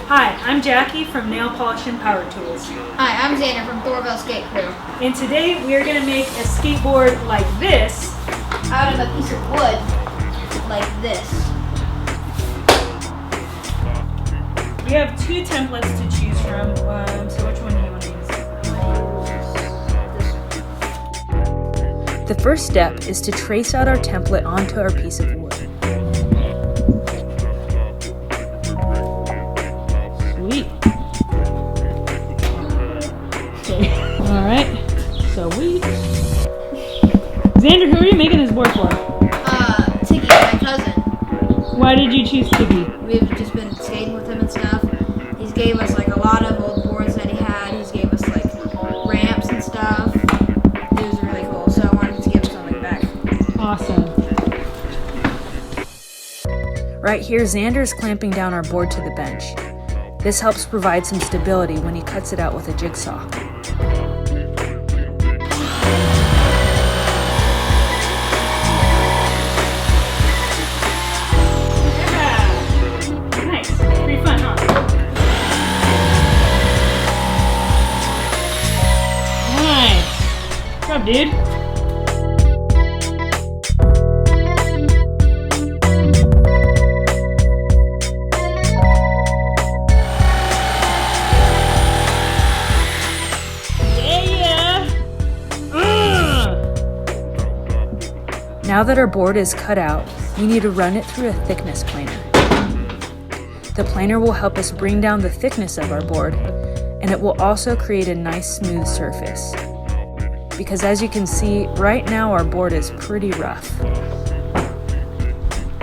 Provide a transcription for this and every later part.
Hi, I'm Jackie from Nail Polish and Power Tools. Hi, I'm Xander from Thorville Skate Crew. And today we are going to make a skateboard like this. Out of a piece of wood, like this. We have two templates to choose from, so which one do you want to use? The first step is to trace out our template onto our piece of wood. Sweet. Okay, alright, so Xander, who are you making this board for? Tiggy, my cousin. Why did you choose Tiggy? We've just been skating with him and stuff. He's gave us like a lot of old boards that he had. He's gave us like ramps and stuff. It was really cool, so I wanted to give something back. Awesome. Right here, Xander's clamping down our board to the bench. This helps provide some stability when he cuts it out with a jigsaw. Good job, dude. Yeah. Now that our board is cut out, we need to run it through a thickness planer. The planer will help us bring down the thickness of our board, and it will also create a nice smooth surface. Because as you can see, right now our board is pretty rough.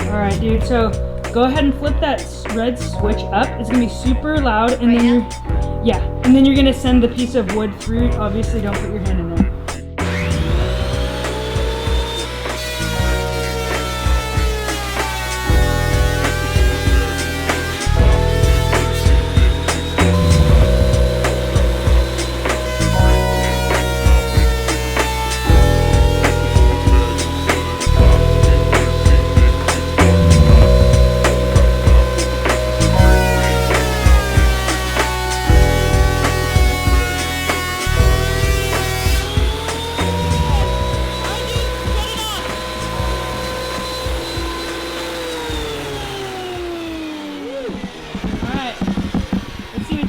Alright dude, so go ahead and flip that red switch up. It's gonna be super loud, and then you're gonna send the piece of wood through. Obviously don't put your hand in there.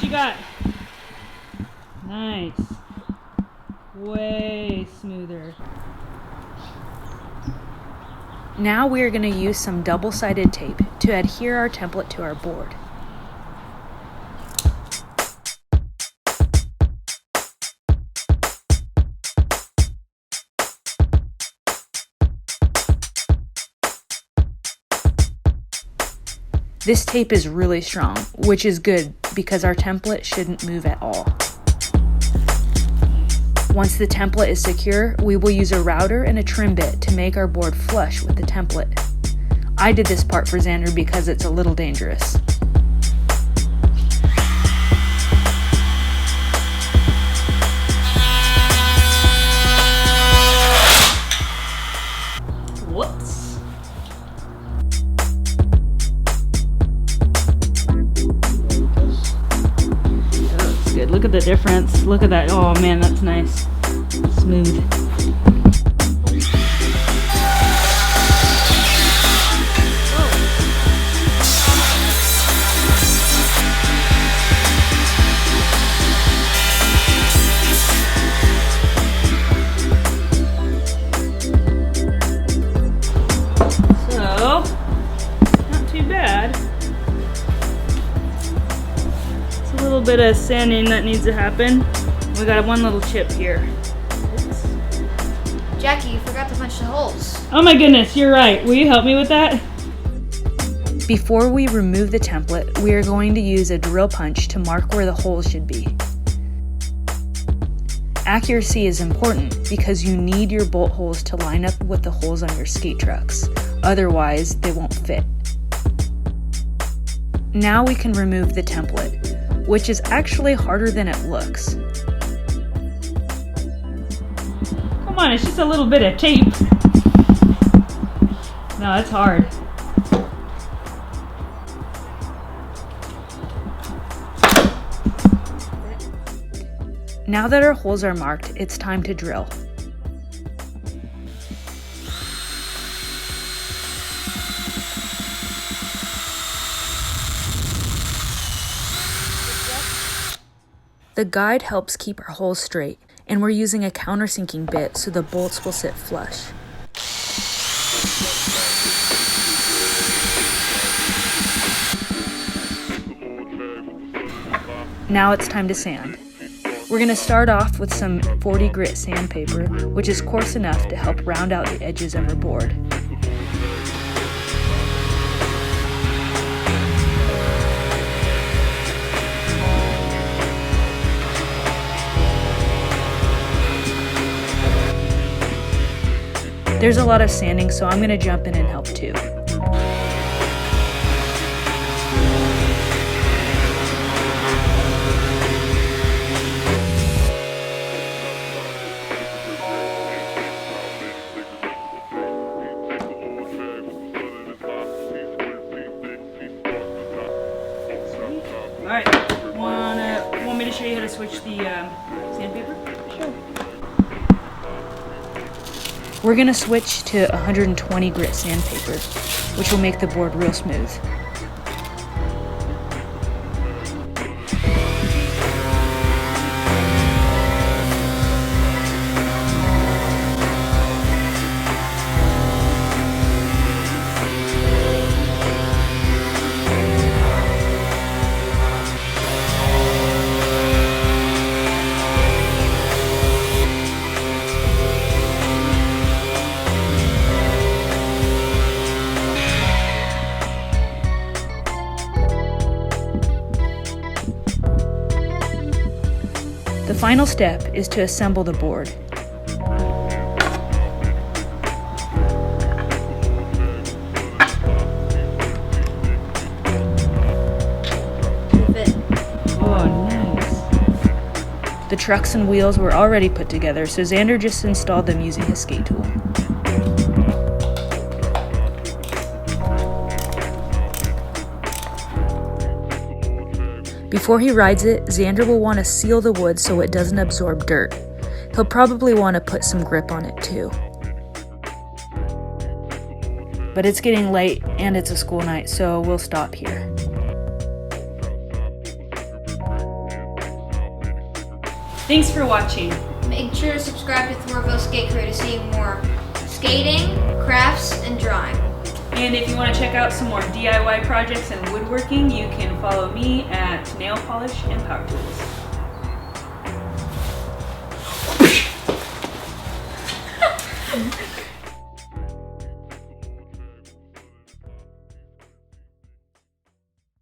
Got. Nice. Way smoother. Now we are going to use some double-sided tape to adhere our template to our board. This tape is really strong, which is good because our template shouldn't move at all. Once the template is secure, we will use a router and a trim bit to make our board flush with the template. I did this part for Xander because it's a little dangerous. Whoops. Good. Look at the difference. Look at that. Oh man, that's nice. Smooth. So, not too bad. A little bit of sanding that needs to happen. We got one little chip here. Oops. Jackie, you forgot to punch the holes. Oh my goodness, you're right. Will you help me with that? Before we remove the template, we are going to use a drill punch to mark where the holes should be. Accuracy is important because you need your bolt holes to line up with the holes on your skate trucks. Otherwise, they won't fit. Now we can remove the template, which is actually harder than it looks. Come on, it's just a little bit of tape. No, it's hard. Now that our holes are marked, it's time to drill. The guide helps keep our holes straight, and we're using a countersinking bit so the bolts will sit flush. Now it's time to sand. We're going to start off with some 40 grit sandpaper, which is coarse enough to help round out the edges of our board. There's a lot of sanding, so I'm going to jump in and help too. Alright, want me to show you how to switch the sandpaper? Sure. We're going to switch to 120 grit sandpaper, which will make the board real smooth. The final step is to assemble the board. Oh, nice. The trucks and wheels were already put together, so Xander just installed them using his skate tool. Before he rides it, Xander will want to seal the wood so it doesn't absorb dirt. He'll probably want to put some grip on it too. But it's getting late and it's a school night, so we'll stop here. Thanks for watching. Make sure to subscribe to Thorville Skate Crew to see more skating, crafts, and drawing. And if you want to check out some more DIY projects and woodworking, you can follow me at Nail Polish and Power Tools.